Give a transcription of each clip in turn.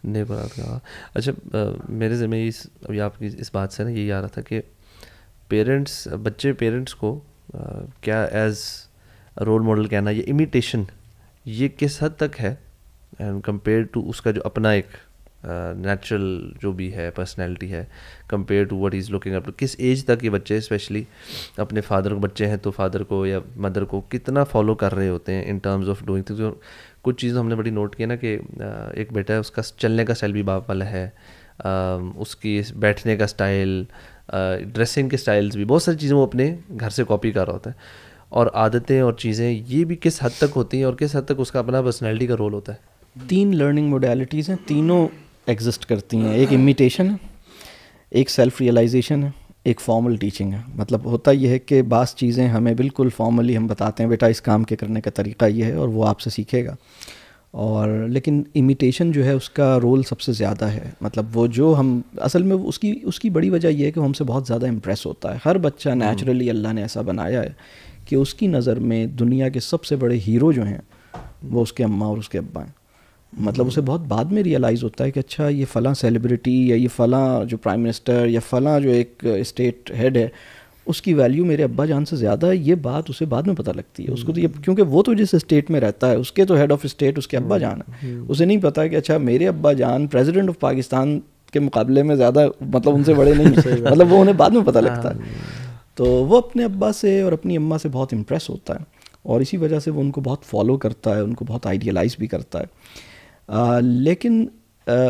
نیبرات کا. اچھا میرے ذہن میں ابھی آپ کی اس بات سے نا یہی آ رہا تھا کہ بچے پیرنٹس کو کیا ایز رول ماڈل کہنا یا امیٹیشن یہ کس حد تک ہے کمپیئر ٹو اس کا جو اپنا ایک نیچرل جو بھی ہے پرسنالٹی ہے compare to what is looking up to. کس ایج تک یہ بچے اسپیشلی اپنے فادر کو, بچے ہیں تو فادر کو یا مدر کو کتنا فالو کر رہے ہوتے ہیں in terms of doing things. کچھ چیزیں ہم نے بڑی نوٹ کی نا کہ ایک بیٹا ہے اس کا چلنے کا اسٹائل بھی باپ والا ہے, اس کی بیٹھنے کا اسٹائل, ڈریسنگ کے اسٹائلس بھی, بہت ساری چیزیں وہ اپنے گھر سے کاپی کر رہا ہوتا ہے, اور عادتیں اور چیزیں یہ بھی کس حد تک ہوتی ہیں اور کس حد تک اس کا اپنا پرسنالٹی کا رول ہوتا ہے. 3 لرننگ موڈیلٹیز ہیں, تینوں ایگزسٹ کرتی ہیں. ایک امیٹیشن ہے, ایک سیلف ریئلائزیشن ہے, ایک فارمل ٹیچنگ ہے. مطلب ہوتا یہ ہے کہ بعض چیزیں ہمیں بالکل فارملی ہم بتاتے ہیں بیٹا اس کام کے کرنے کا طریقہ یہ ہے اور وہ آپ سے سیکھے گا, اور لیکن امیٹیشن جو ہے اس کا رول سب سے زیادہ ہے. مطلب وہ جو ہم اصل میں اس کی بڑی وجہ یہ ہے کہ وہ ہم سے بہت زیادہ امپریس ہوتا ہے. ہر بچہ نیچرلی اللہ نے ایسا بنایا ہے کہ اس کی نظر میں دنیا کے سب سے بڑے ہیرو جو ہیں وہ اس کے اماں اور اس کے ابا ہیں. مطلب اسے بہت بعد میں ریئلائز ہوتا ہے کہ اچھا یہ فلاں سیلیبریٹی یا یہ فلاں جو پرائم منسٹر یا فلاں جو ایک اسٹیٹ ہیڈ ہے اس کی ویلیو میرے ابا جان سے زیادہ ہے. یہ بات اسے بعد میں پتہ لگتی ہے اس کو, تو یہ کیونکہ وہ تو جس اسٹیٹ میں رہتا ہے اس کے تو ہیڈ آف اسٹیٹ اس کے ابا جان ہے. اسے نہیں پتہ کہ اچھا میرے ابا جان پریزیڈنٹ آف پاکستان کے مقابلے میں زیادہ مطلب ان سے بڑے نہیں, مطلب وہ انہیں بعد میں پتہ لگتا ہے. تو وہ اپنے ابا سے اور اپنی اماں سے بہت امپریس ہوتا ہے اور اسی وجہ سے وہ ان کو بہت فالو کرتا ہے, ان کو بہت آئیڈیلائز بھی کرتا ہے. لیکن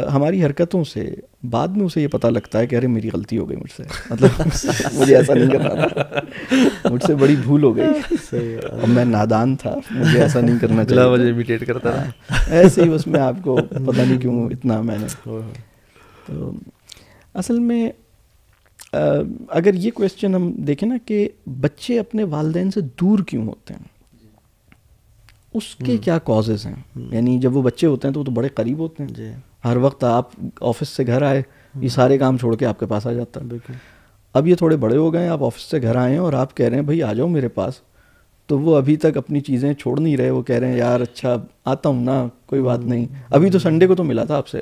ہماری حرکتوں سے بعد میں اسے یہ پتہ لگتا ہے کہ ارے میری غلطی ہو گئی مجھ سے, مطلب مجھے ایسا نہیں کرنا تھا, مجھ سے بڑی بھول ہو گئی اور میں نادان تھا, مجھے ایسا نہیں کرنا چاہیے, مجھے امیٹیٹ کرتا تھا ایسے ہی بس میں آپ کو پتہ نہیں کیوں اتنا میں نے. تو اصل میں اگر یہ کویسچن ہم دیکھیں نا کہ بچے اپنے والدین سے دور کیوں ہوتے ہیں, اس کے کیا کازز ہیں. یعنی جب وہ بچے ہوتے ہیں تو وہ تو بڑے قریب ہوتے ہیں, ہر وقت آپ آفس سے گھر آئے یہ سارے کام چھوڑ کے آپ کے پاس آ جاتا ہے. بالکل. اب یہ تھوڑے بڑے ہو گئے ہیں, آپ آفس سے گھر آئے ہیں اور آپ کہہ رہے ہیں بھائی آ جاؤ میرے پاس, تو وہ ابھی تک اپنی چیزیں چھوڑ نہیں رہے. وہ کہہ رہے ہیں یار اچھا آتا ہوں نا, کوئی بات نہیں, ابھی تو سنڈے کو تو ملا تھا آپ سے,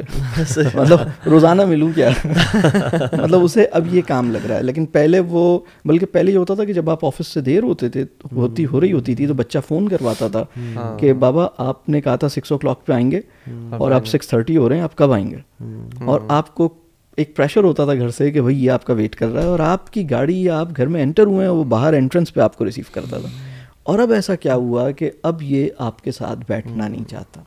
مطلب روزانہ ملوں کیا, مطلب اسے اب یہ کام لگ رہا ہے. لیکن پہلے وہ, بلکہ پہلے یہ ہوتا تھا کہ جب آپ آفس سے دیر ہو رہی ہوتی تھی تو بچہ فون کرواتا تھا کہ بابا آپ نے کہا تھا 6 o'clock پہ آئیں گے اور آپ 6:30 ہو رہے ہیں, آپ کب آئیں گے. اور آپ کو ایک پریشر ہوتا تھا گھر سے کہ بھائی یہ آپ کا ویٹ کر رہا ہے, اور آپ کی گاڑی یا آپ گھر میں انٹر ہوئے ہیں وہ باہر انٹرنس پہ آپ کو ریسیو کرتا تھا. اور اب ایسا کیا ہوا کہ اب یہ آپ کے ساتھ بیٹھنا نہیں چاہتا.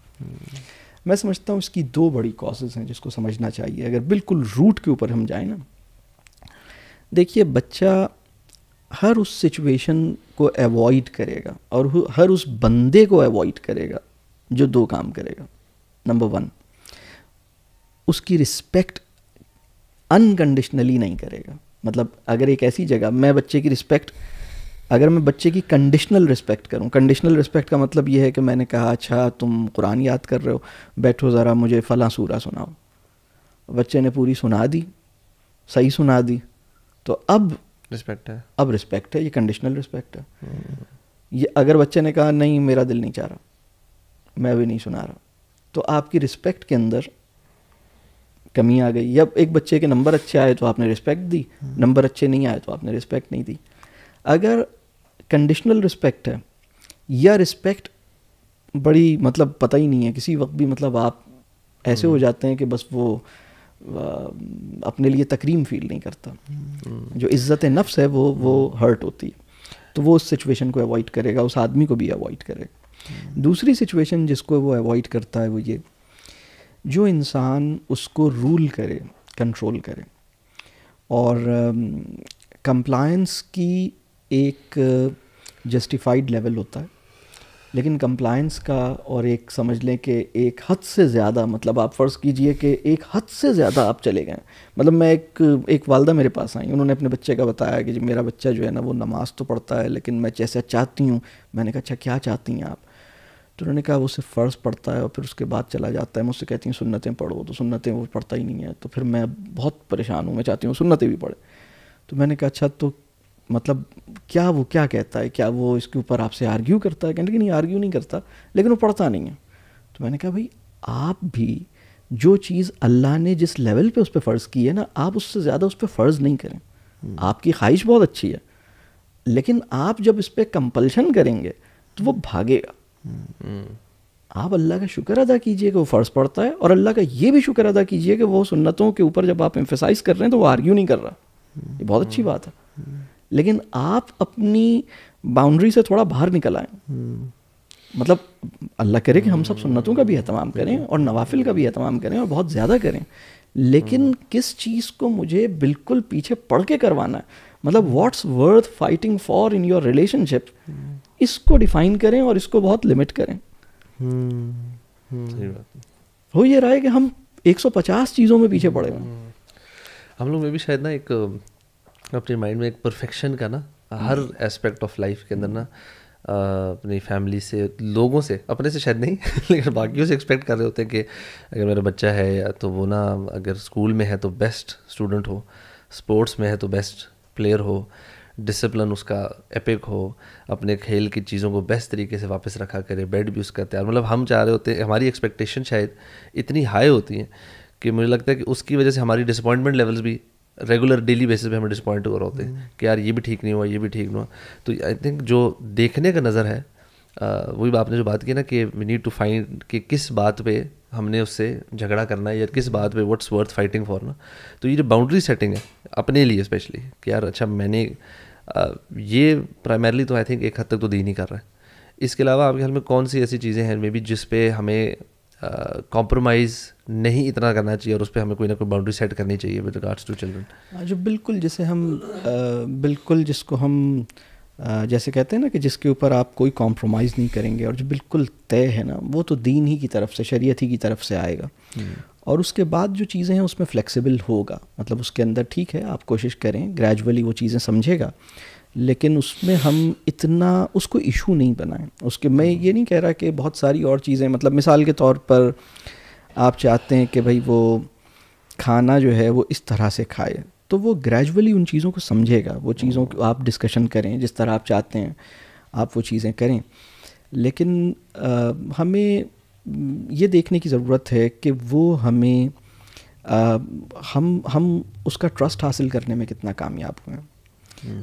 میں سمجھتا ہوں اس کی 2 بڑی کازز ہیں جس کو سمجھنا چاہیے. اگر بالکل روٹ کے اوپر ہم جائیں نا, دیکھیے بچہ ہر اس سچویشن کو ایوائڈ کرے گا اور ہر اس بندے کو ایوائڈ کرے گا جو 2 کام کرے گا. نمبر 1, اس کی رسپیکٹ انکنڈیشنلی نہیں کرے گا. مطلب اگر ایک ایسی جگہ میں بچے کی رسپیکٹ, اگر میں بچے کی کنڈیشنل رسپیکٹ کروں, کنڈیشنل رسپیکٹ کا مطلب یہ ہے کہ میں نے کہا اچھا تم قرآن یاد کر رہے ہو, بیٹھو ذرا مجھے فلاں سورہ سناؤ. بچے نے پوری سنا دی, صحیح سنا دی, تو اب رسپیکٹ ہے, اب رسپیکٹ ہے, یہ کنڈیشنل رسپیکٹ ہے. یہ اگر بچے نے کہا نہیں میرا دل نہیں چاہ رہا, میں بھی نہیں سنا رہا, تو آپ کی رسپیکٹ کے اندر کمی آ گئی. یا ایک بچے کے نمبر اچھے آئے تو آپ نے رسپیکٹ دی, نمبر اچھے نہیں آئے تو آپ نے رسپیکٹ نہیں دی. اگر کنڈیشنل رسپیکٹ ہے یا رسپیکٹ بڑی مطلب پتہ ہی نہیں ہے کسی وقت بھی, مطلب آپ ایسے ہو جاتے ہیں کہ بس وہ اپنے لیے تکریم فیل نہیں کرتا, جو عزت نفس ہے وہ ہرٹ ہوتی ہے, تو وہ اس سچویشن کو ایوائڈ کرے گا, اس آدمی کو بھی ایوائڈ کرے گا. دوسری سچویشن جس کو وہ ایوائڈ کرتا ہے وہ یہ, جو انسان اس کو رول کرے, کنٹرول کرے. اور کمپلائنس کی ایک جسٹیفائڈ لیول ہوتا ہے, لیکن کمپلائنس کا اور ایک سمجھ لیں کہ ایک حد سے زیادہ, مطلب آپ فرض کیجئے کہ ایک حد سے زیادہ آپ چلے گئے. مطلب میں ایک والدہ میرے پاس آئیں, انہوں نے اپنے بچے کا بتایا کہ جی میرا بچہ جو ہے نا وہ نماز تو پڑھتا ہے لیکن میں جیسا چاہتی ہوں. میں نے کہا اچھا کیا چاہتی ہیں آپ؟ تو انہوں نے کہا وہ صرف فرض پڑھتا ہے اور پھر اس کے بعد چلا جاتا ہے. مجھ سے کہتی ہیں سنتیں پڑھو, تو سنتیں وہ پڑھتا ہی نہیں ہے. تو پھر میں بہت پریشان ہوں, میں چاہتی ہوں سنتیں بھی پڑھے. تو میں نے کہا اچھا تو مطلب کیا وہ کیا کہتا ہے, کیا وہ اس کے اوپر آپ سے آرگیو کرتا ہے؟ کہنے کہ نہیں آرگیو نہیں کرتا لیکن وہ پڑھتا نہیں ہے. تو میں نے کہا بھائی آپ بھی جو چیز اللہ نے جس لیول پہ اس پہ فرض کی ہے نا, آپ اس سے زیادہ اس پہ فرض نہیں کریں. آپ کی خواہش بہت اچھی ہے, لیکن آپ جب اس پہ کمپلشن کریں گے تو وہ بھاگے گا. آپ اللہ کا شکر ادا کیجئے کہ وہ فرض پڑتا ہے, اور اللہ کا یہ بھی شکر ادا کیجئے کہ وہ سنتوں کے اوپر جب آپ ایمفیسائز کر رہے ہیں تو وہ آرگیو نہیں کر رہا. یہ بہت اچھی بات ہے. لیکن آپ اپنی باؤنڈری سے تھوڑا باہر نکل آئیں. مطلب اللہ کرے کہ ہم سب سنتوں کا بھی اہتمام کریں اور نوافل کا بھی اہتمام کریں اور بہت زیادہ کریں, لیکن کس چیز کو مجھے بالکل پیچھے پڑ کے کروانا ہے, مطلب what's worth fighting for in your relationship, اس کو ڈیفائن کریں اور اس کو بہت لمٹ کریں. ہو یہ رہا ہے کہ ہم 150 چیزوں میں پیچھے پڑے ہوئے. ہم لوگ میں بھی شاید نا ایک اپنے مائنڈ میں ایک پرفیکشن کا نا ہر اسپیکٹ آف لائف کے اندر نا اپنی فیملی سے, لوگوں سے, اپنے سے شاید نہیں لیکن باقیوں سے ایکسپیکٹ کر رہے ہوتے ہیں کہ اگر میرا بچہ ہے یا تو وہ نا اگر اسکول میں ہے تو بیسٹ اسٹوڈنٹ ہو, اسپورٹس میں ہے تو بیسٹ پلیئر ہو, ڈسپلن اس کا ایپک ہو, اپنے کھیل کی چیزوں کو بیسٹ طریقے سے واپس رکھا کرے, بیڈ بھی اس کا تیار. مطلب ہم چاہ رہے ہوتے ہیں, ہماری ایکسپیکٹیشن شاید اتنی ہائی ہوتی ہیں کہ مجھے لگتا ہے کہ اس کی وجہ سے ہماری ڈسپوائنٹمنٹ لیولز بھی ریگولر ڈیلی بیسس پہ ہمیں ڈسپوائنٹ ہو رہے ہوتے ہیں کہ یار یہ بھی ٹھیک نہیں ہوا, یہ بھی ٹھیک نہیں ہوا. تو آئی تھنک جو دیکھنے کا نظر ہے, وہی آپ نے جو بات کی نا کہ وی نیڈ ٹو فائنڈ کہ کس بات پہ ہم نے اس سے جھگڑا کرنا ہے یا کس بات پہ واٹس ورتھ فائٹنگ فار نا. تو یہ جو باؤنڈری سیٹنگ ہے اپنے لیے اسپیشلی کہ یار اچھا میں نے یہ پرائمرلی تو آئی تھنک ایک حد تک تو دین ہی کر رہا ہے. اس کے علاوہ آپ کے خیال میں کون سی ایسی چیزیں ہیں مے بی جس پہ ہمیں کمپرومائز نہیں اتنا کرنا چاہیے اور اس پہ ہمیں کوئی نہ کوئی باؤنڈری سیٹ کرنی چاہیے ود ریگارڈس ٹو چلڈرن؟ جو بالکل جسے ہم بالکل جس کو ہم جیسے کہتے ہیں نا کہ جس کے اوپر آپ کوئی کمپرومائز نہیں کریں گے اور جو بالکل طے ہے نا, وہ تو دین ہی کی طرف سے, شریعت ہی کی طرف سے آئے گا. اور اس کے بعد جو چیزیں ہیں اس میں فلیکسیبل ہوگا, مطلب اس کے اندر ٹھیک ہے آپ کوشش کریں, گریجولی وہ چیزیں سمجھے گا, لیکن اس میں ہم اتنا اس کو ایشو نہیں بنائیں. اس کے میں یہ نہیں کہہ رہا کہ بہت ساری اور چیزیں, مطلب مثال کے طور پر آپ چاہتے ہیں کہ بھائی وہ کھانا جو ہے وہ اس طرح سے کھائے, تو وہ گریجولی ان چیزوں کو سمجھے گا, وہ چیزوں کو آپ ڈسکشن کریں جس طرح آپ چاہتے ہیں آپ وہ چیزیں کریں. لیکن ہمیں یہ دیکھنے کی ضرورت ہے کہ وہ ہمیں ہم اس کا ٹرسٹ حاصل کرنے میں کتنا کامیاب ہوئے ہیں.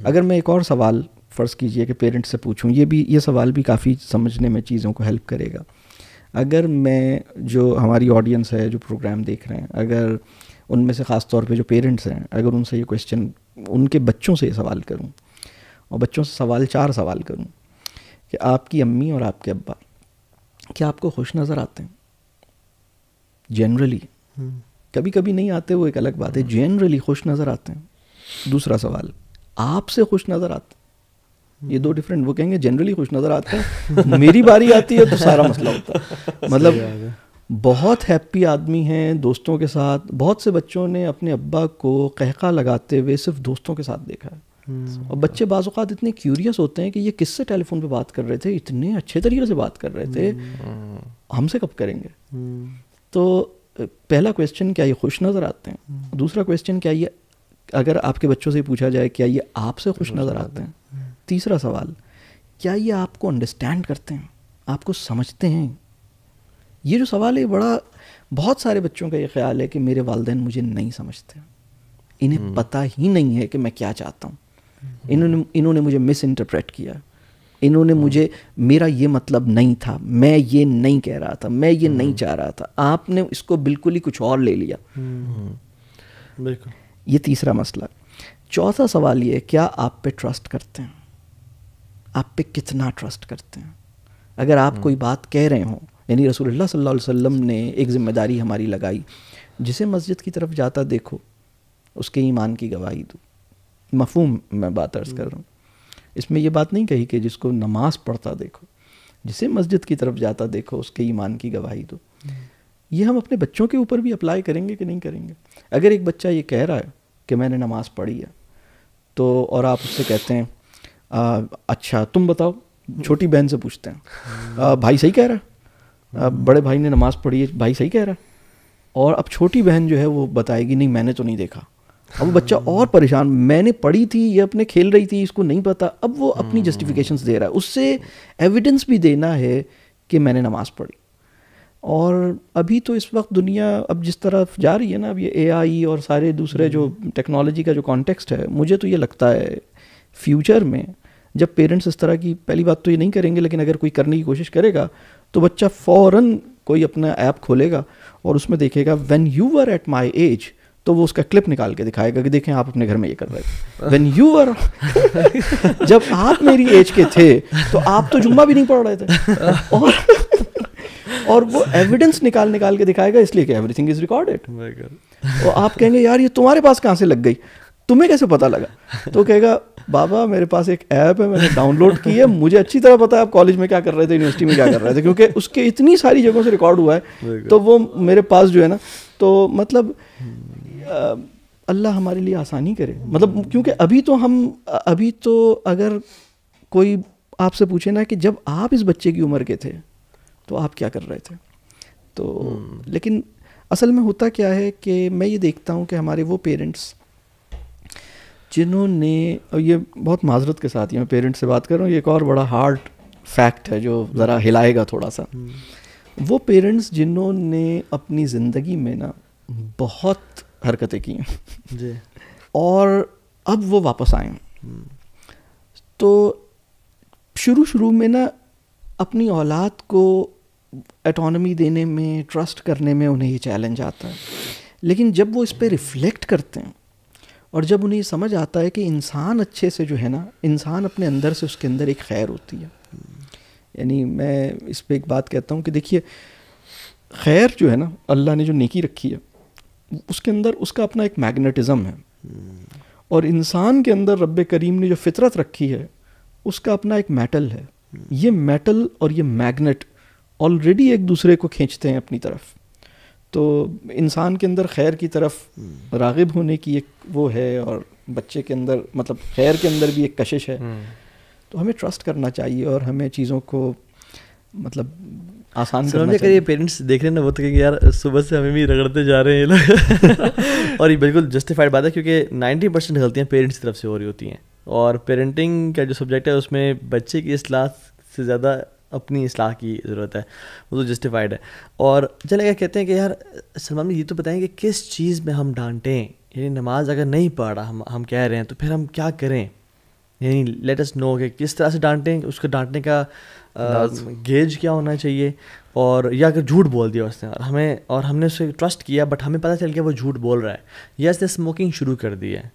اگر میں ایک اور سوال فرض کیجئے کہ پیرنٹ سے پوچھوں, یہ سوال بھی کافی سمجھنے میں چیزوں کو ہیلپ کرے گا. اگر میں, جو ہماری آڈینس ہے جو پروگرام دیکھ رہے ہیں, اگر ان میں سے خاص طور پہ جو پیرنٹس ہیں, اگر ان سے یہ کویشچن, ان کے بچوں سے یہ سوال کروں اور بچوں سے 4 سوال کروں کہ آپ کی امی اور آپ کے ابا کیا آپ کو خوش نظر آتے ہیں؟ جنرلی, کبھی کبھی نہیں آتے, وہ ایک الگ بات ہے, جنرلی خوش نظر آتے ہیں. دوسرا سوال, آپ سے خوش نظر آتے ہیں؟ یہ 2 ڈفرینٹ. وہ کہیں گے جنرلی خوش نظر آتے ہیں, میری باری آتی ہے تو سارا مسئلہ ہوتا ہے. مطلب بہت ہیپی آدمی ہیں دوستوں کے ساتھ. بہت سے بچوں نے اپنے ابا کو قہقہ لگاتے ہوئے صرف دوستوں کے ساتھ دیکھا ہے. اور بچے بعض اوقات اتنے کیوریس ہوتے ہیں کہ یہ کس سے ٹیلی فون پہ بات کر رہے تھے, اتنے اچھے طریقے سے بات کر رہے تھے, ہم سے کب کریں گے؟ تو پہلا کویشچن, کیا یہ خوش نظر آتے ہیں؟ دوسرا کویشچن, کیا یہ, اگر آپ کے بچوں سے پوچھا جائے کیا یہ آپ سے خوش نظر آتے ہیں؟ تیسرا سوال, کیا یہ آپ کو انڈرسٹینڈ کرتے ہیں, آپ کو سمجھتے ہیں؟ یہ جو سوال ہے بہت سارے بچوں کا یہ خیال ہے کہ میرے والدین مجھے نہیں سمجھتے, انہیں پتہ ہی نہیں ہے کہ میں کیا چاہتا ہوں, انہوں نے مجھے مس انٹرپریٹ کیا, انہوں نے مجھے, میرا یہ مطلب نہیں تھا, میں یہ نہیں کہہ رہا تھا, میں یہ نہیں چاہ رہا تھا, آپ نے اس کو بالکل ہی کچھ اور لے لیا. بالکل, یہ تیسرا مسئلہ. چوتھا سوال یہ ہے, کیا آپ پہ ٹرسٹ کرتے ہیں, آپ پہ کتنا ٹرسٹ کرتے ہیں؟ اگر آپ کوئی بات کہہ رہے ہوں, یعنی رسول اللہ صلی اللہ علیہ وسلم نے ایک ذمہ داری ہماری لگائی, جسے مسجد کی طرف جاتا دیکھو اس کے ایمان کی گواہی دو. مفہوم میں بات عرض کر رہا ہوں, اس میں یہ بات نہیں کہی کہ جس کو نماز پڑھتا دیکھو, جسے مسجد کی طرف جاتا دیکھو اس کے ایمان کی گواہی دو. یہ ہم اپنے بچوں کے اوپر بھی اپلائی کریں گے کہ نہیں کریں گے؟ اگر ایک بچہ یہ کہہ رہا ہے کہ میں نے نماز پڑھی ہے, تو اور آپ اس سے کہتے ہیں اچھا تم بتاؤ, چھوٹی بہن سے پوچھتے ہیں بھائی صحیح کہہ رہا ہے, بڑے بھائی نے نماز پڑھی ہے, بھائی صحیح کہہ رہا ہے, اور اب چھوٹی بہن جو ہے وہ بتائے گی نہیں میں نے تو نہیں دیکھا. اب وہ بچہ اور پریشان, میں نے پڑھی تھی, یہ اپنے کھیل رہی تھی, اس کو نہیں پتا. اب وہ اپنی جسٹیفیکیشنز دے رہا ہے, اس سے ایویڈنس بھی دینا ہے کہ میں نے نماز پڑھی. اور ابھی تو اس وقت دنیا اب جس طرف جا رہی ہے نا، اب یہ اے آئی اور سارے دوسرے جو ٹیکنالوجی کا جو کانٹیکسٹ ہے، مجھے تو یہ لگتا ہے فیوچر میں جب پیرنٹس اس طرح کی، پہلی بات تو یہ نہیں کریں گے، لیکن اگر کوئی کرنے کی کوشش کرے گا تو بچہ فوراً کوئی اپنا ایپ کھولے گا اور اس میں دیکھے گا when you were at my age, تو وہ اس کا کلپ نکال کے دکھائے گا کہ دیکھیں آپ اپنے گھر میں یہ کر رہے تھے، وین یو ور جب آپ میری ایج کے تھے تو آپ تو جمعہ بھی نہیں پڑھ رہے تھے، اور وہ ایویڈنس نکال کے دکھائے گا، اس لیے کہ ایوری تھنگ از ریکارڈیڈ. اور آپ کہیں گے یار یہ تمہارے پاس کہاں سے لگ گئی، تمہیں کیسے پتہ لگا؟ تو کہے گا بابا میرے پاس ایک ایپ ہے، میں نے ڈاؤن لوڈ کی ہے، مجھے اچھی طرح پتا ہے آپ کالج میں کیا کر رہے تھے، یونیورسٹی میں کیا کر رہے تھے، کیونکہ اس کے اتنی ساری جگہوں سے ریکارڈ ہوا ہے، تو وہ میرے پاس جو ہے نا. تو مطلب اللہ ہمارے لیے آسانی کرے، مطلب کیونکہ ابھی تو اگر کوئی آپ سے پوچھے نا کہ جب آپ اس بچے کی عمر کے تھے تو آپ کیا کر رہے تھے، تو لیکن اصل میں ہوتا کیا ہے کہ میں یہ دیکھتا ہوں کہ ہمارے وہ پیرنٹس جنہوں نے، اور یہ بہت معذرت کے ساتھ میں پیرنٹس سے بات کر رہا ہوں، یہ ایک اور بڑا ہارڈ فیکٹ ہے جو ذرا ہلائے گا تھوڑا سا، وہ پیرنٹس جنہوں نے اپنی زندگی میں نا بہت حرکتیں کی ہیں جی، اور اب وہ واپس آئے ہیں، تو شروع میں نا اپنی اولاد کو اٹانومی دینے میں، ٹرسٹ کرنے میں انہیں یہ چیلنج آتا ہے، لیکن جب وہ اس پہ ریفلیکٹ کرتے ہیں اور جب انہیں یہ سمجھ آتا ہے کہ انسان اچھے سے جو ہے نا، انسان اپنے اندر سے اس کے اندر ایک خیر ہوتی ہے. یعنی میں اس پہ ایک بات کہتا ہوں کہ دیکھیے خیر جو ہے نا، اللہ نے جو نیکی رکھی ہے اس کے اندر اس کا اپنا ایک میگنیٹزم ہے، اور انسان کے اندر رب کریم نے جو فطرت رکھی ہے اس کا اپنا ایک میٹل ہے. یہ میٹل اور یہ میگنیٹ آلریڈی ایک دوسرے کو کھینچتے ہیں اپنی طرف. تو انسان کے اندر خیر کی طرف راغب ہونے کی ایک وہ ہے، اور بچے کے اندر مطلب خیر کے اندر بھی ایک کشش ہے. تو ہمیں ٹرسٹ کرنا چاہیے اور ہمیں چیزوں کو مطلب آسان کرنا چاہیے. یہ پیرنٹس دیکھ رہے ہیں نا، وہ تو کہ یار صبح سے ہمیں بھی رگڑتے جا رہے ہیں لوگ اور یہ بالکل جسٹیفائڈ بات ہے، کیونکہ 90% غلطیاں پیرنٹس کی طرف سے ہو رہی ہوتی ہیں، اور پیرنٹنگ کا جو سبجیکٹ ہے اس میں بچے کی اصلاح سے زیادہ اپنی اصلاح کی ضرورت ہے، وہ تو جسٹیفائڈ ہے. اور چلے کیا کہتے ہیں کہ یار سلمان یہ تو بتائیں کہ کس چیز میں ہم ڈانٹیں، یعنی نماز اگر نہیں پڑھ رہا ہم کہہ رہے ہیں تو پھر ہم کیا کریں، یعنی لیٹ اس نو کہ کس طرح سے ڈانٹیں، اس کو ڈانٹنے کا گیج کیا ہونا چاہیے، اور یا اگر جھوٹ بول دیا اس نے اور ہم نے اسے ٹرسٹ کیا بٹ ہمیں پتہ چل گیا وہ جھوٹ بول رہا ہے، یا اس نے اسموکنگ شروع کر دی ہے،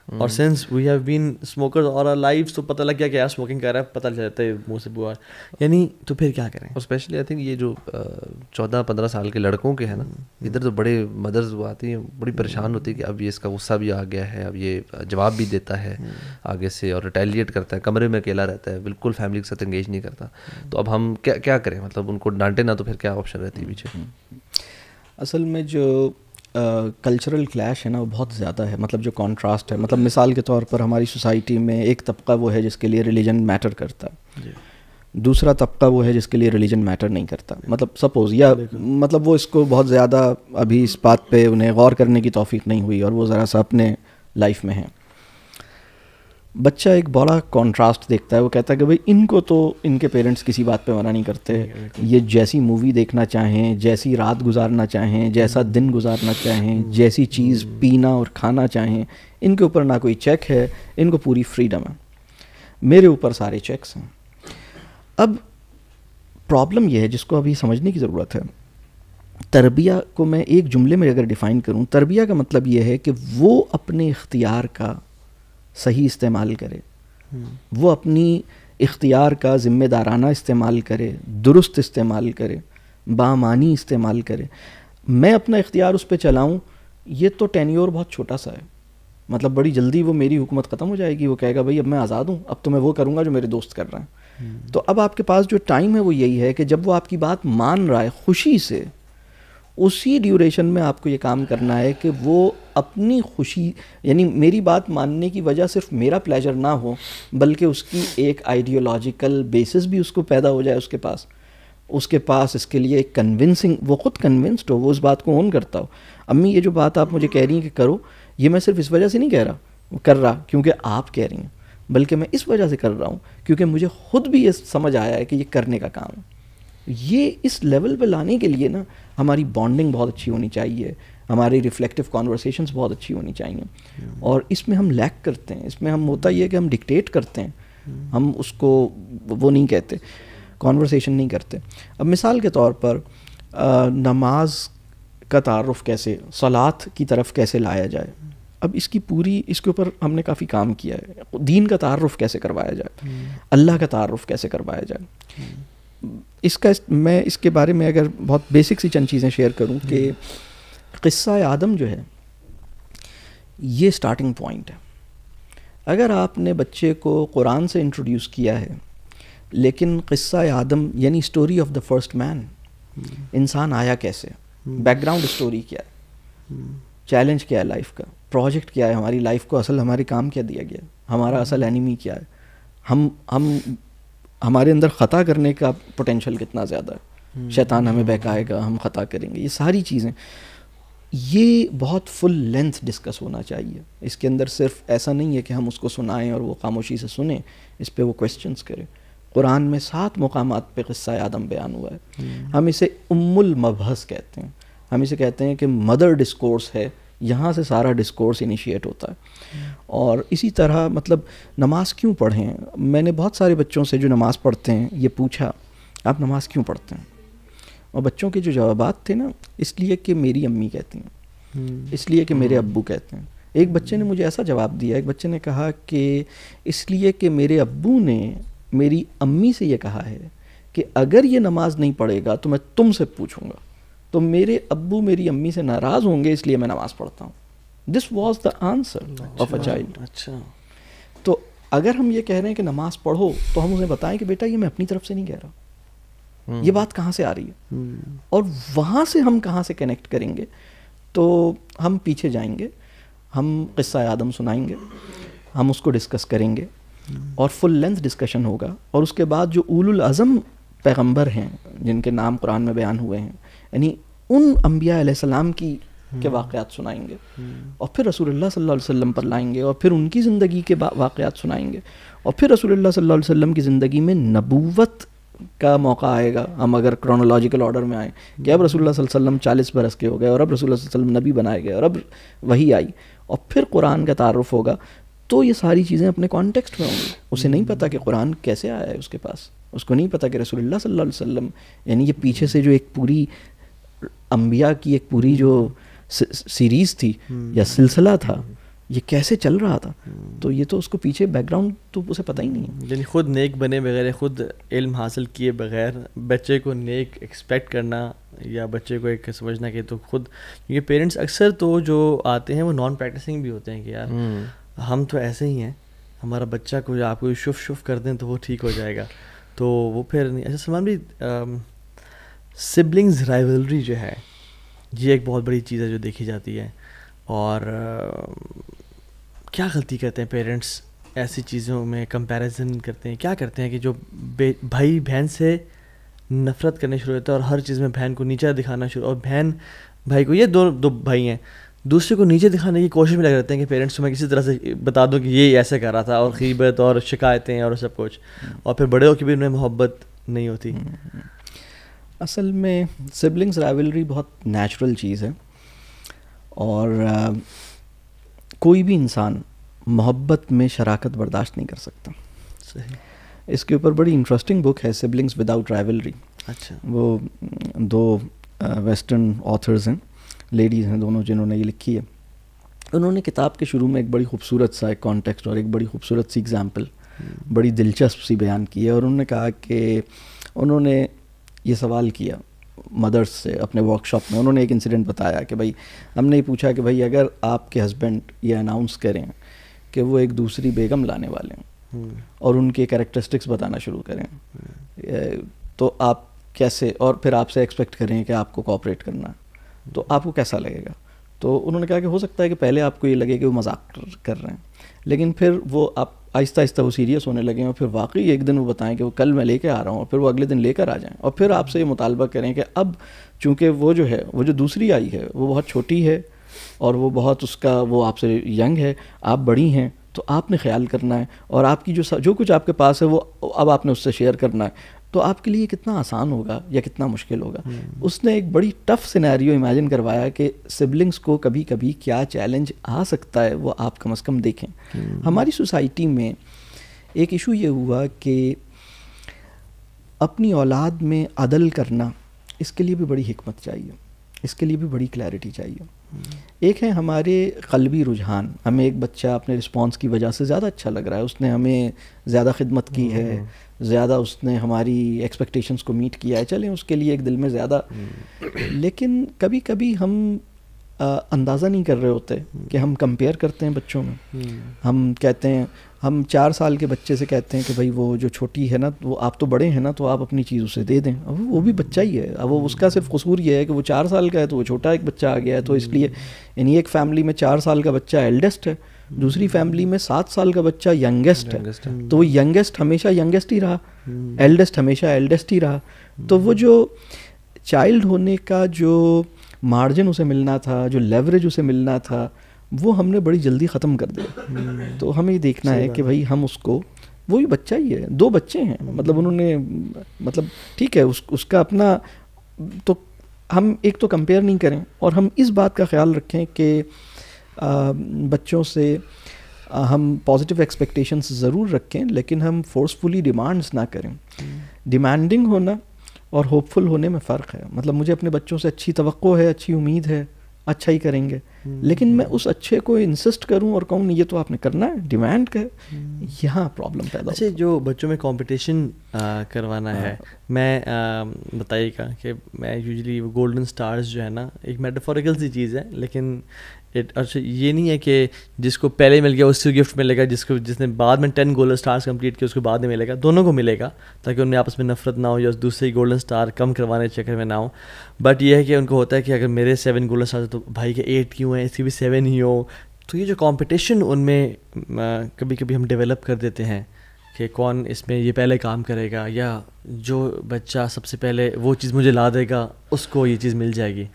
اور since we have been smokers اور آور لائف، تو پتہ لگ گیا کہ یار اسموکنگ کر رہا ہے، پتہ چل جاتا ہے منہ سے بوا، یعنی تو پھر کیا کریں. اسپیشلی آئی تھنک یہ جو 14-15 سال کے لڑکوں کے ہیں نا، ادھر تو بڑے مدرز وہ آتی ہیں، بڑی پریشان ہوتی ہے کہ اب یہ اس کا غصہ بھی آ گیا ہے، اب یہ جواب بھی دیتا ہے آگے سے اور ریٹیلیٹ کرتا ہے، کمرے میں اکیلا رہتا ہے، بالکل فیملی کے ساتھ انگیج نہیں کرتا. تو اب ہم کیا کریں، مطلب ان کو ڈانٹے نہ تو پھر کیا آپشن رہتی ہے پیچھے. اصل میں جو کلچرل کلیش ہے نا وہ بہت زیادہ ہے، مطلب جو کانٹراسٹ ہے، مطلب مثال کے طور پر ہماری سوسائٹی میں ایک طبقہ وہ ہے جس کے لیے ریلیجن میٹر کرتا ہے، دوسرا طبقہ وہ ہے جس کے لیے ریلیجن میٹر نہیں کرتا. مطلب سپوز یا مطلب وہ اس کو بہت زیادہ ابھی اس بات پہ انہیں غور کرنے کی توفیق نہیں ہوئی اور وہ ذرا سا اپنے لائف میں ہیں. بچہ ایک بڑا کانٹراسٹ دیکھتا ہے، وہ کہتا ہے کہ بھائی ان کو تو ان کے پیرنٹس کسی بات پہ منع نہیں کرتے، یہ جیسی مووی دیکھنا چاہیں، جیسی رات گزارنا چاہیں، جیسا دن گزارنا چاہیں، جیسی چیز پینا اور کھانا چاہیں، ان کے اوپر نہ کوئی چیک ہے، ان کو پوری فریڈم ہے، میرے اوپر سارے چیکس ہیں. اب پرابلم یہ ہے جس کو ابھی سمجھنے کی ضرورت ہے. تربیہ کو میں ایک جملے میں اگر ڈیفائن کروں، تربیہ کا مطلب یہ ہے کہ وہ اپنے اختیار کا صحیح استعمال کرے، وہ اپنی اختیار کا ذمہ دارانہ استعمال کرے، درست استعمال کرے، بامانی استعمال کرے. میں اپنا اختیار اس پہ چلاؤں، یہ تو ٹینیور بہت چھوٹا سا ہے، مطلب بڑی جلدی وہ میری حکومت ختم ہو جائے گی، وہ کہے گا بھائی اب میں آزاد ہوں، اب تو میں وہ کروں گا جو میرے دوست کر رہے ہیں. تو اب آپ کے پاس جو ٹائم ہے وہ یہی ہے کہ جب وہ آپ کی بات مان رہا ہے خوشی سے، اسی ڈیوریشن میں آپ کو یہ کام کرنا ہے کہ وہ اپنی خوشی، یعنی میری بات ماننے کی وجہ صرف میرا پلیجر نہ ہو بلکہ اس کی ایک آئیڈیولوجیکل بیسس بھی اس کو پیدا ہو جائے، اس کے پاس اس کے لیے ایک کنونسنگ، وہ خود کنونسڈ ہو، وہ اس بات کو اون کرتا ہو. امی یہ جو بات آپ مجھے کہہ رہی ہیں کہ کرو، یہ میں صرف اس وجہ سے نہیں کہہ رہا کر رہا کیونکہ آپ کہہ رہی ہیں، بلکہ میں اس وجہ سے کر رہا ہوں کیونکہ مجھے خود بھی یہ سمجھ آیا ہے کہ یہ کرنے کا کام ہے. یہ اس لیول پہ لانے کے لیے نا ہماری بانڈنگ بہت اچھی ہونی چاہیے, ہماری ریفلیکٹیو کانورسیشنس بہت اچھی ہونی چاہیے, اور اس میں ہم لیک کرتے ہیں, اس میں ہم ہوتا یہ ہے کہ ہم ڈکٹیٹ کرتے ہیں, ہم اس کو وہ نہیں کہتے, کانورسیشن نہیں کرتے. اب مثال کے طور پر نماز کا تعارف کیسے, صلاۃ کی طرف کیسے لایا جائے, اب اس کے اوپر ہم نے کافی کام کیا ہے. دین کا تعارف کیسے کروایا جائے, اللہ کا تعارف کیسے کروایا جائے. میں اس کے بارے میں اگر بہت بیسک سی چند چیزیں شیئر کروں کہ قصہ آدم جو ہے یہ سٹارٹنگ پوائنٹ ہے. اگر آپ نے بچے کو قرآن سے انٹروڈیوس کیا ہے لیکن قصہ آدم یعنی اسٹوری آف دا فرسٹ مین, انسان آیا کیسے, بیک گراؤنڈ اسٹوری کیا ہے, چیلنج کیا ہے لائف کا, پروجیکٹ کیا ہے ہماری لائف کو, اصل ہمارے کام کیا دیا گیا, ہمارا اصل اینیمی کیا ہے, ہمارے اندر خطا کرنے کا پوٹینشیل کتنا زیادہ ہے, شیطان ہمیں بہکائے گا, ہم خطا کریں گے, یہ ساری چیزیں یہ بہت فل لینتھ ڈسکس ہونا چاہیے. اس کے اندر صرف ایسا نہیں ہے کہ ہم اس کو سنائیں اور وہ خاموشی سے سنیں, اس پہ وہ کویسچنس کریں. قرآن میں 7 مقامات پہ قصہ آدم بیان ہوا ہے. ہم اسے المبحث کہتے ہیں, ہم اسے کہتے ہیں کہ مدر ڈسکورس ہے, یہاں سے سارا ڈسکورس انیشیٹ ہوتا ہے. اور اسی طرح مطلب نماز کیوں پڑھیں, میں نے بہت سارے بچوں سے جو نماز پڑھتے ہیں یہ پوچھا آپ نماز کیوں پڑھتے ہیں, اور بچوں کے جو جوابات تھے نا, اس لیے کہ میری امی کہتی ہیں, اس لیے کہ میرے ابو کہتے ہیں. ایک بچے نے مجھے ایسا جواب دیا, ایک بچے نے کہا کہ اس لیے کہ میرے ابو نے میری امی سے یہ کہا ہے کہ اگر یہ نماز نہیں پڑھے گا تو میں تم سے پوچھوں گا, تو میرے ابو میری امی سے ناراض ہوں گے, اس لیے میں نماز پڑھتا ہوں. This was the answer of a child. اچھا, تو اگر ہم یہ کہہ رہے ہیں کہ نماز پڑھو تو ہم اسے بتائیں کہ بیٹا یہ میں اپنی طرف سے نہیں کہہ رہا, یہ بات کہاں سے آ رہی ہے, اور وہاں سے ہم کہاں سے کنیکٹ کریں گے. تو ہم پیچھے جائیں گے, ہم قصہ آدم سنائیں گے, ہم اس کو ڈسکس کریں گے اور فل لینتھ ڈسکشن ہوگا. اور اس کے بعد جو اولو العزم پیغمبر ہیں جن کے نام قرآن میں بیان ہوئے ہیں, یعنی ان انبیاء علیہ السلام کے واقعات سنائیں گے, اور پھر رسول اللہ صلی اللہ علیہ وسلم پر لائیں گے, اور پھر ان کی زندگی کے واقعات سنائیں گے, اور پھر رسول اللہ صلی اللہ علیہ وسلم کی زندگی میں نبوت کا موقع آئے گا. ہم اگر کرونالوجیکل آرڈر میں آئیں کہ اب رسول اللہ صلی اللہ علیہ وسلم 40 برس کے ہو گئے, اور اب رسول اللہ صلی اللہ علیہ وسلم نبی بنائے گئے, اور اب وحی آئی, اور پھر قرآن کا تعارف ہوگا, تو یہ ساری چیزیں اپنے کانٹیکسٹ میں ہوں گی. اسے نہیں پتہ کہ قرآن کیسے آیا ہے اس کے پاس, اس کو نہیں پتہ کہ رسول اللہ صلی اللہ علیہ وسلم یعنی یہ پیچھے سے جو ایک پوری انبیاء کی ایک پوری جو سیریز تھی یا سلسلہ تھا, یہ کیسے چل رہا تھا. تو یہ تو اس کو پیچھے بیک گراؤنڈ تو اسے پتہ ہی نہیں ہے. یعنی خود نیک بنے بغیر, خود علم حاصل کیے بغیر بچے کو نیک ایکسپیکٹ کرنا یا بچے کو ایک سمجھنا کہ تو خود, کیونکہ پیرنٹس اکثر تو جو آتے ہیں وہ نان پریکٹسنگ بھی ہوتے ہیں کہ یار ہم تو ایسے ہی ہیں, ہمارا بچہ کو آپ کو شف کر دیں تو وہ ٹھیک ہو جائے گا, تو وہ پھر نہیں. اچھا سلمان بھی, سبلنگز رائیولری جو ہے یہ ایک بہت بڑی چیز ہے جو دیکھی جاتی ہے, اور کیا غلطی کرتے ہیں پیرنٹس ایسی چیزوں میں, کمپیریزن کرتے ہیں, کیا کرتے ہیں کہ جو بھائی بہن سے نفرت کرنے شروع ہوتا ہے, اور ہر چیز میں بہن کو نیچا دکھانا شروع, اور بہن بھائی کو, یہ دو بھائی ہیں, دوسرے کو نیچے دکھانے کی کوشش میں لگ رہتے ہیں کہ پیرنٹس کو میں کسی طرح سے بتا دوں کہ یہ ایسے کر رہا تھا, اور غیبت اور شکایتیں اور سب کچھ, اور پھر بڑے ہو کے بھی انہیں محبت نہیں ہوتی. اصل میں سبلنگز رائیولری بہت نیچرل چیز ہے, اور کوئی بھی انسان محبت میں شراکت برداشت نہیں کر سکتا. صحیح. اس کے اوپر بڑی انٹرسٹنگ بک ہے سبلنگز وداؤٹ رائیولری. اچھا. وہ 2 ویسٹرن آتھرز ہیں, لیڈیز ہیں دونوں, جنہوں نے یہ لکھی ہے. انہوں نے کتاب کے شروع میں ایک بڑی خوبصورت سا ایک کانٹیکسٹ اور ایک بڑی خوبصورت سی ایگزامپل بڑی دلچسپ سی بیان کی ہے, اور انہوں نے کہا کہ انہوں نے یہ سوال کیا مدرس سے اپنے ورک شاپ میں. انہوں نے ایک انسیڈنٹ بتایا کہ بھائی ہم نے یہ پوچھا کہ بھائی اگر آپ کے ہسبینڈ یہ اناؤنس کریں کہ وہ ایک دوسری بیگم لانے والے ہیں اور ان کے کیریکٹرسٹکس بتانا شروع کریں, تو آپ کیسے, اور پھر آپ سے ایکسپیکٹ کریں کہ آپ کو کوآپریٹ کرنا ہے, تو آپ کو کیسا لگے گا. تو انہوں نے کہا کہ ہو سکتا ہے کہ پہلے آپ کو یہ لگے کہ وہ مذاق کر رہے ہیں, لیکن پھر وہ آپ آہستہ آہستہ وہ سیریس ہونے لگیں, اور پھر واقعی ایک دن وہ بتائیں کہ وہ کل میں لے کے آ رہا ہوں, اور پھر وہ اگلے دن لے کر آ جائیں, اور پھر آپ سے یہ مطالبہ کریں کہ اب چونکہ وہ جو ہے وہ جو دوسری آئی ہے وہ بہت چھوٹی ہے, اور وہ بہت اس کا وہ آپ سے ینگ ہے, آپ بڑی ہیں, تو آپ نے خیال کرنا ہے, اور آپ کی جو کچھ آپ کے پاس ہے وہ اب آپ نے اس سے شیئر کرنا ہے. تو آپ کے لیے کتنا آسان ہوگا یا کتنا مشکل ہوگا. اس نے ایک بڑی ٹف سینیریو امیجن کروایا کہ سبلنگس کو کبھی کبھی کیا چیلنج آ سکتا ہے وہ آپ کم از کم دیکھیں. ہماری سوسائٹی میں ایک ایشو یہ ہوا کہ اپنی اولاد میں عدل کرنا، اس کے لیے بھی بڑی حکمت چاہیے، اس کے لیے بھی بڑی کلیئرٹی چاہیے. ایک ہے ہمارے قلبی رجحان، ہمیں ایک بچہ اپنے رسپانس کی وجہ سے زیادہ اچھا لگ رہا ہے، اس نے ہمیں زیادہ خدمت کی ہے، زیادہ اس نے ہماری ایکسپیکٹیشنز کو میٹ کیا ہے، چلیں اس کے لیے ایک دل میں زیادہ. لیکن کبھی کبھی ہم اندازہ نہیں کر رہے ہوتے کہ ہم کمپیئر کرتے ہیں بچوں میں. ہم کہتے ہیں، ہم 4 سال کے بچے سے کہتے ہیں کہ بھائی وہ جو چھوٹی ہے نا، وہ آپ تو بڑے ہیں نا، تو آپ اپنی چیز اسے دے دیں. اب وہ بھی بچہ ہی ہے، اب وہ اس کا صرف قصور یہ ہے کہ وہ 4 سال کا ہے تو وہ چھوٹا ایک بچہ آ گیا ہے. تو اس لیے یعنی ایک فیملی میں 4 سال کا بچہ ایلڈسٹ ہے، دوسری فیملی میں 7 سال کا بچہ ینگسٹ ہے. تو وہ ینگسٹ ہمیشہ ینگسٹ ہی رہا، ایلڈسٹ ہمیشہ ایلڈسٹ ہی رہا. تو وہ جو چائلڈ ہونے کا جو مارجن اسے ملنا تھا، جو لیوریج اسے ملنا تھا، وہ ہم نے بڑی جلدی ختم کر دیا. تو ہمیں یہ دیکھنا ہے کہ بھائی ہم اس کو، وہی بچہ ہی ہے، 2 بچے ہیں، مطلب انہوں نے، مطلب ٹھیک ہے اس کا اپنا، تو ہم ایک تو کمپیئر نہیں کریں، اور ہم اس بات کا خیال رکھیں کہ بچوں سے ہم پازیٹیو ایکسپیکٹیشنس ضرور رکھیں، لیکن ہم فورسفلی ڈیمانڈس نہ کریں. ڈیمانڈنگ ہونا اور ہوپ فل ہونے میں فرق ہے. مطلب مجھے اپنے بچوں سے اچھی توقع ہے، اچھی امید ہے، اچھا ہی کریں گے، لیکن میں اس اچھے کو انسسٹ کروں اور کہوں نہیں یہ تو آپ نے کرنا ہے، ڈیمانڈ کا، یہاں پرابلم پیدا ہوتا ہے. جو بچوں میں کمپٹیشن کروانا ہے، میں بتائیے گا کہ میں یوزلی گولڈن سٹارز جو ہے نا، ایک میٹافوریکل سی چیز ہے، لیکن اچھا یہ نہیں ہے کہ جس کو پہلے مل گیا اس سے گفٹ ملے گا، جس نے بعد میں 10 گولڈن سٹارز کمپلیٹ کیا اس کو بعد میں ملے گا. دونوں کو ملے گا تاکہ ان میں آپس میں نفرت نہ ہو یا دوسرے گولڈن سٹار کم کروانے کے چکر میں نہ ہو. بٹ یہ ہے کہ ان کو ہوتا ہے کہ اگر میرے 7 گولڈن سٹار تو بھائی کے 8 کیوں ہیں، اس کی بھی 7 ہی ہو. تو یہ جو کمپٹیشن ان میں کبھی کبھی ہم ڈیولپ کر دیتے ہیں کہ کون اس میں یہ پہلے کام کرے گا، یا جو بچہ سب سے پہلے وہ چیز مجھے لا دے گا اس کو یہ چیز مل جائے گی.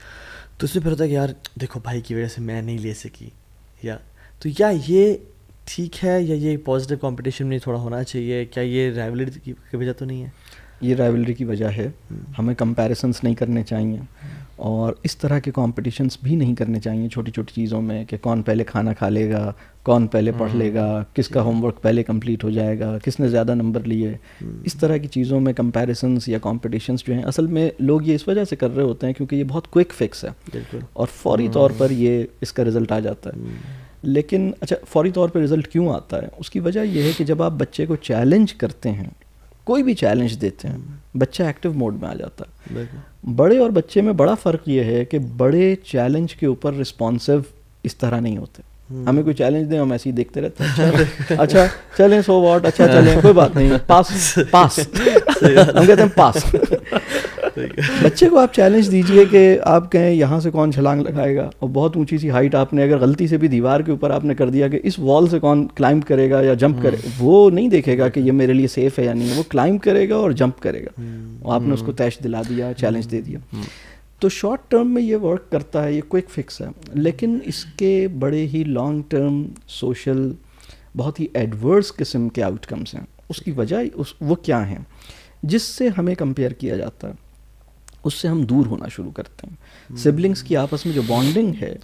تو اس میں پھر ہوتا ہے کہ یار دیکھو بھائی کی وجہ سے میں نہیں لے سکی، یا تو کیا یہ ٹھیک ہے، یا یہ پازیٹیو کمپٹیشن میں تھوڑا ہونا چاہیے؟ کیا یہ رائیولری کی وجہ تو نہیں ہے؟ یہ رائیولری کی وجہ ہے. ہمیں کمپیریسنس نہیں کرنے چاہیے، اور اس طرح کے کمپٹیشنس بھی نہیں کرنے چاہیے چھوٹی چھوٹی چیزوں میں، کہ کون پہلے کھانا کھا لے گا، کون پہلے پڑھ لے گا، کس کا ہوم ورک پہلے کمپلیٹ ہو جائے گا، کس نے زیادہ نمبر لیے. اس طرح کی چیزوں میں کمپیریسنس یا کمپٹیشنس جو ہیں، اصل میں لوگ یہ اس وجہ سے کر رہے ہوتے ہیں کیونکہ یہ بہت کوئک فکس ہے اور فوری طور پر یہ اس کا رزلٹ آ جاتا ہے. لیکن اچھا، فوری طور پہ رزلٹ کیوں آتا ہے؟ اس کی وجہ یہ ہے کہ جب آپ بچے کو چیلنج کرتے ہیں، کوئی بھی چیلنج دیتے ہیں، بچہ ایکٹیو موڈ میں آ جاتا ہے. بڑے اور بچے میں بڑا فرق یہ ہے کہ بڑے چیلنج کے اوپر رسپانسو اس طرح نہیں ہوتے. ہمیں کوئی چیلنج دیں ہم ایسے ہی دیکھتے رہتے ہیں، اچھا چلیں سو واٹ، اچھا چلیں کوئی بات نہیں، پاس پاس، ہم کہتے ہیں پاس. بچے کو آپ چیلنج دیجئے کہ آپ کہیں یہاں سے کون چھلانگ لگائے گا، اور بہت اونچی سی ہائٹ آپ نے اگر غلطی سے بھی دیوار کے اوپر آپ نے کر دیا کہ اس وال سے کون کلائمب کرے گا یا جمپ کرے، وہ نہیں دیکھے گا کہ یہ میرے لیے سیف ہے یا نہیں، وہ کلائمب کرے گا اور جمپ کرے گا. آپ نے اس کو تیش دلا دیا، چیلنج دے دیا. تو شارٹ ٹرم میں یہ ورک کرتا ہے، یہ کوئک فکس ہے، لیکن اس کے بڑے ہی لانگ ٹرم سوشل بہت ہی ایڈورس قسم کے آؤٹ کمس ہیں. اس کی وجہ وہ کیا ہیں؟ جس سے ہمیں کمپیئر کیا جاتا ہے اس سے ہم دور ہونا شروع کرتے ہیں. سبلنگس کی آپس میں جو بانڈنگ ہے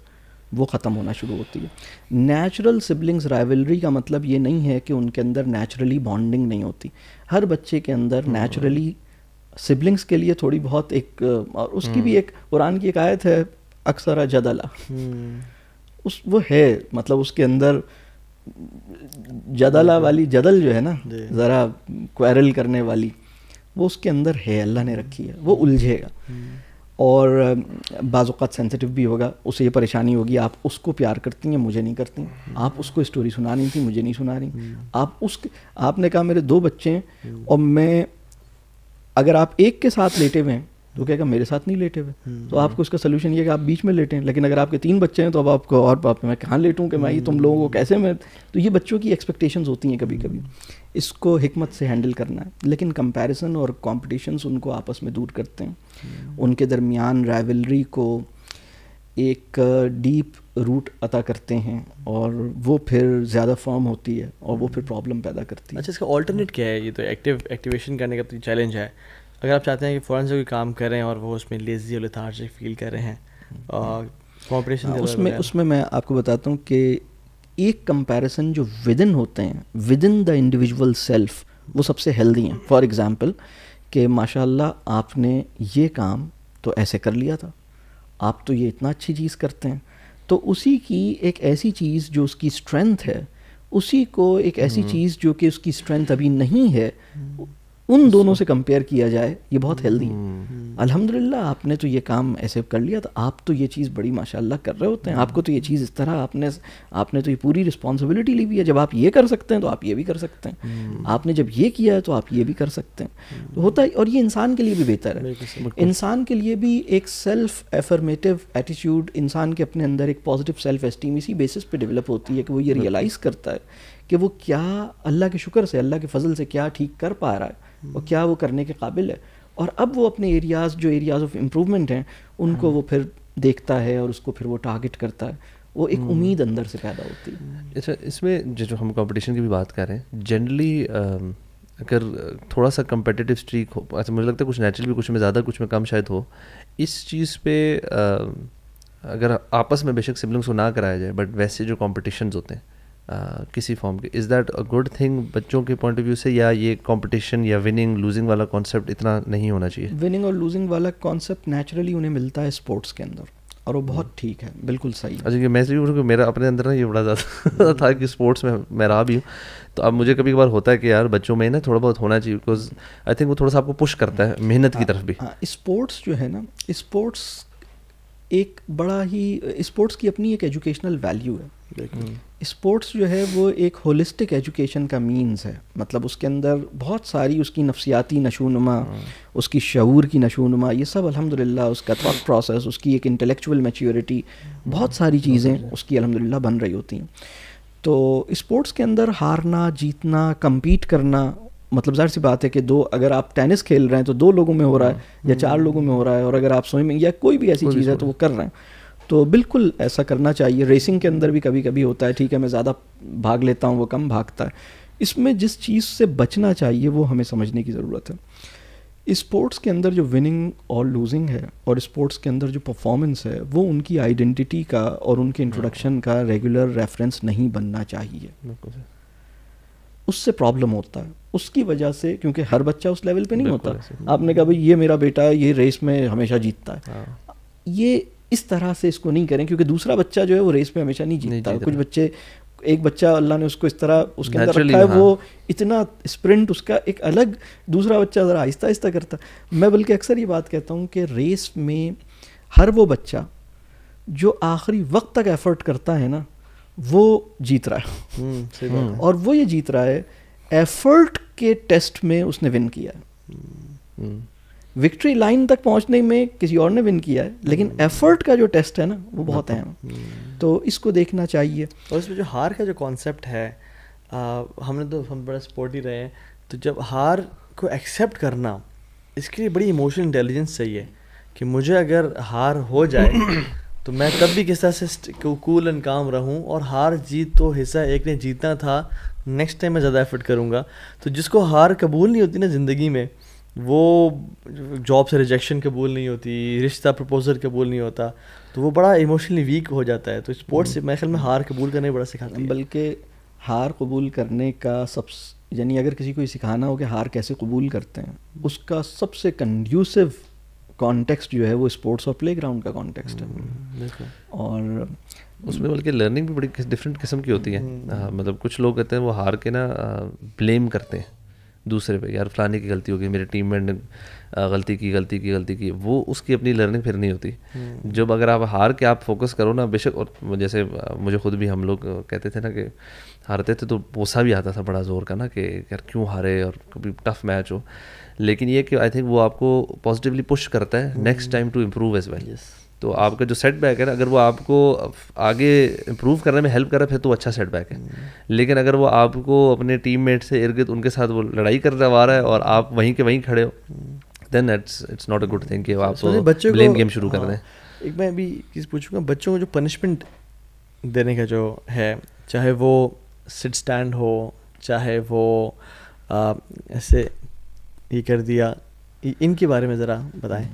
وہ ختم ہونا شروع ہوتی ہے. نیچرل سبلنگس رائیولری کا مطلب یہ نہیں ہے کہ ان کے اندر نیچرلی بانڈنگ نہیں ہوتی. ہر بچے کے اندر نیچرلی سبلنگس کے لیے تھوڑی بہت ایک، اور اس کی بھی ایک قرآن کی ایک آیت ہے، اکثر جدلا، وہ ہے، مطلب اس کے اندر جدلا والی، جدل جو ہے نا، ذرا کوئرل کرنے والی، وہ اس کے اندر ہے، اللہ نے رکھی ہے. وہ الجھے گا اور بعض اوقات سینسٹیو بھی ہوگا. اسے یہ پریشانی ہوگی آپ اس کو پیار کرتی ہیں، مجھے نہیں کرتی، آپ اس کو اسٹوری سنانی تھی، مجھے نہیں سنا رہی. آپ نے کہا میرے 2 بچے ہیں اور میں، اگر آپ ایک کے ساتھ لیٹے ہوئے ہیں تو کہے گا میرے ساتھ نہیں لیٹے ہوئے، تو آپ کو اس کا سلوشن یہ ہے کہ آپ بیچ میں لیٹیں. لیکن اگر آپ کے 3 بچے ہیں تو اب آپ کو، اور میں کہاں لیٹوں کہ میں تم لوگوں کو کیسے میں، تو یہ بچوں کی ایکسپیکٹیشنز ہوتی ہیں کبھی کبھی. اس کو حکمت سے ہینڈل کرنا ہے. لیکن کمپیریزن اور کمپٹیشنز ان کو آپس میں دور کرتے ہیں. ان کے درمیان رائیولری کو ایک ڈیپ روٹ عطا کرتے ہیں اور وہ پھر زیادہ فارم ہوتی ہے اور وہ پھر پرابلم پیدا کرتی ہے. اچھا اس کا آلٹرنیٹ کیا ہے؟ یہ تو ایکٹیویشن کرنے کا چیلنج ہے. اگر آپ چاہتے ہیں کہ فوراً سے کوئی کام کریں اور وہ اس میں لیزی اور لیتھارجک فیل کر رہے ہیں کمپٹیشن اس میں آپ کو بتاتا ہوں کہ ایک کمپیریزن جو ود ان ہوتے ہیں with in the individual self وہ سب سے ہیلدی ہیں. فار ایگزامپل کہ ماشاء اللہ آپ نے یہ کام تو ایسے کر لیا تھا, آپ تو یہ اتنا اچھی چیز کرتے ہیں, تو اسی کی ایک ایسی چیز جو اس کی اسٹرینتھ ہے, اسی کو ایک ایسی چیز جو کہ اس کی اسٹرینتھ ابھی نہیں ہے, ان دونوں سے کمپیئر کیا جائے, یہ بہت ہیلدی ہے. الحمدللہ آپ نے تو یہ کام ایسے کر لیا, تو آپ تو یہ چیز بڑی ماشاءاللہ کر رہے ہوتے ہیں, آپ کو تو یہ چیز اس طرح آپ نے تو یہ پوری رسپانسبلٹی لی ہوئی ہے, جب آپ یہ کر سکتے ہیں تو آپ یہ بھی کر سکتے ہیں, آپ نے جب یہ کیا ہے تو آپ یہ بھی کر سکتے ہیں. ہوتا ہے, اور یہ انسان کے لیے بھی بہتر ہے. انسان کے لیے بھی ایک سیلف ایفرمیٹیو ایٹیٹیوڈ انسان کے اپنے اندر ایک پازیٹیو سیلف اسٹیم اسی بیسس پہ ڈیولپ ہوتی ہے کہ وہ یہ ریئلائز کرتا ہے کہ وہ کیا اللہ کے شکر سے, اللہ کے فضل سے کیا ٹھیک کر پا رہا ہے اور کیا وہ کرنے کے قابل ہے, اور اب وہ اپنے ایریاز آف امپروومنٹ ہیں ان کو وہ پھر دیکھتا ہے اور اس کو پھر وہ ٹارگٹ کرتا ہے, وہ ایک امید اندر سے پیدا ہوتی ہے. اچھا اس میں جو ہم کمپٹیشن کی بھی بات کر رہے ہیں, جنرلی اگر تھوڑا سا کمپٹیٹیو اسٹریک ہو, ایسا مجھے لگتا ہے کچھ نیچرل بھی, کچھ میں زیادہ کچھ میں کم شاید ہو, اس چیز پہ اگر آپس میں بے شک سبلنگس کو نہ کرایا جائے, بٹ ویسے جو کمپٹیشنز ہوتے ہیں کسی فارم کے, is that a good thing بچوں کے پوائنٹ آف ویو سے, یا یہ کمپٹیشن یا وننگ لوزنگ والا کانسیپٹ اتنا نہیں ہونا چاہیے؟ وننگ اور لوزنگ والا کانسیپٹ نیچرلی انہیں ملتا ہے اسپورٹس کے اندر, اور وہ بہت ٹھیک ہے, بالکل صحیح ہے. اچھا میں سے میرا اپنے اندر نا یہ بڑا زیادہ تھا کہ اسپورٹس میں رہا بھی ہوں, تو اب مجھے کبھی کبھار ہوتا ہے کہ یار بچوں میں نا تھوڑا بہت ہونا چاہیے, بیکاز آئی تھنک وہ تھوڑا سا آپ کو پش کرتا ہے محنت کی طرف بھی. اسپورٹس جو ہے نا, اسپورٹس ایک بڑا ہی, اسپورٹس کی اپنی ایک ایجوکیشنل ویلیو ہے. اسپورٹس جو ہے وہ ایک ہولسٹک ایجوکیشن کا مینز ہے, مطلب اس کے اندر بہت ساری اس کی نفسیاتی نشوونما, اس کی شعور کی نشوونما, یہ سب الحمدللہ, اس کا تھاٹ پروسیس, اس کی ایک انٹلیکچوئل میچیورٹی, بہت ساری چیزیں اس کی الحمدللہ بن رہی ہوتی ہیں. تو اسپورٹس کے اندر ہارنا جیتنا کمپیٹ کرنا, مطلب ظاہر سی بات ہے کہ اگر آپ ٹینس کھیل رہے ہیں تو 2 لوگوں میں ہو رہا ہے یا 4 لوگوں میں ہو رہا ہے, اور اگر آپ سوئمنگ یا کوئی بھی ایسی چیز ہے تو وہ کر رہے ہیں, تو بالکل ایسا کرنا چاہیے. ریسنگ کے اندر بھی کبھی کبھی ہوتا ہے, ٹھیک ہے میں زیادہ بھاگ لیتا ہوں, وہ کم بھاگتا ہے. اس میں جس چیز سے بچنا چاہیے وہ ہمیں سمجھنے کی ضرورت ہے. اسپورٹس کے اندر جو وننگ اور لوزنگ ہے, اور اسپورٹس کے اندر جو پرفارمنس ہے, وہ ان کی آئیڈینٹی کا اور ان کے انٹروڈکشن کا ریگولر ریفرنس نہیں بننا چاہیے. اس سے پرابلم ہوتا ہے, اس کی وجہ سے, کیونکہ ہر بچہ اس لیول پہ نہیں ہوتا. آپ نے کہا بھائی یہ میرا بیٹا یہ ریس میں ہمیشہ جیتتا ہے, یہ اس طرح سے اس کو نہیں کریں, کیونکہ دوسرا بچہ جو ہے وہ ریس میں ہمیشہ نہیں جیتتا. کچھ بچے, ایک بچہ اللہ نے اس کو اس طرح اس کے اندر رکھا ہے, وہ اتنا اسپرنٹ اس کا ایک الگ, دوسرا بچہ ذرا آہستہ آہستہ کرتا. میں بلکہ اکثر یہ بات کہتا ہوں کہ ریس میں ہر وہ بچہ جو آخری وقت تک ایفرٹ کرتا ہے نا, وہ جیت رہا ہے. اور وہ یہ جیت رہا ہے ایفرٹ کے ٹیسٹ میں اس نے ون کیا ہے. وکٹری لائن تک پہنچنے میں کسی اور نے ون کیا ہے, لیکن ایفرٹ کا جو ٹیسٹ ہے نا وہ بہت اہم, تو اس کو دیکھنا چاہیے. اور اس میں جو ہار کا جو کانسیپٹ ہے, ہم بڑا سپورٹی رہے ہیں, تو جب ہار کو ایکسیپٹ کرنا, اس کے لیے بڑی ایموشنل انٹیلیجنس چاہیے کہ مجھے اگر ہار ہو جائے تو میں تب بھی کس طرح سے کول اینڈ کام رہوں, اور ہار جیت تو حصہ ایک نے جیتنا تھا, نیکسٹ ٹائم میں زیادہ ایفرٹ کروں گا. تو جس کو ہار قبول نہیں ہوتی نا زندگی میں, وہ جاب سے ریجیکشن قبول نہیں ہوتی, رشتہ پرپوزل قبول نہیں ہوتا, تو وہ بڑا ایموشنلی ویک ہو جاتا ہے. تو اسپورٹس میرے خیال میں ہار قبول کرنا بڑا سکھاتا ہے. بلکہ ہار قبول کرنے کا یعنی اگر کسی کو یہ سکھانا ہو کہ ہار کیسے قبول کرتے ہیں, اس کا سب سے کنڈیوسو کانٹیکسٹ جو ہے وہ اسپورٹس اور پلے گراؤنڈ کا کانٹیکسٹ ہے. اور اس میں بلکہ لرننگ بھی بڑی ڈفرینٹ قسم کی ہوتی ہے. مطلب کچھ لوگ کہتے ہیں وہ ہار کے نا بلیم کرتے ہیں دوسرے پہ, یار فلانے کی غلطی ہو گئی, میرے ٹیم میٹ نے غلطی کی, وہ اس کی اپنی لرننگ پھر نہیں ہوتی. جب اگر آپ ہار کے آپ فوکس کرو نا, بے شک, اور جیسے مجھے خود بھی ہم لوگ کہتے تھے نا کہ ہارتے تھے تو غصہ بھی آتا تھا بڑا زور کا نا, کہ یار کیوں ہارے, اور کبھی ٹف میچ ہو, لیکن یہ کہ آئی تھنک وہ آپ کو پازیٹیولی پش کرتا ہے next time to improve as well. تو آپ کا جو سیٹ بیک ہے نا, اگر وہ آپ کو آگے امپروو کرنے میں ہیلپ کر رہا ہے پھر تو اچھا سیٹ بیک ہے. لیکن اگر وہ آپ کو اپنے ٹیم میٹ سے ارد گرد ان کے ساتھ وہ لڑائی کروا رہا ہے اور آپ وہیں کے وہیں کھڑے ہو, then it's not a good thing کہ آپ بلیم گیم شروع کر دیں. ایک میں ابھی چیز پوچھوں گا, بچوں کو جو پنشمنٹ دینے کا جو ہے, چاہے وہ سٹ اسٹینڈ ہو, چاہے وہ ایسے یہ کر دیا, ان کے بارے میں ذرا بتائیں.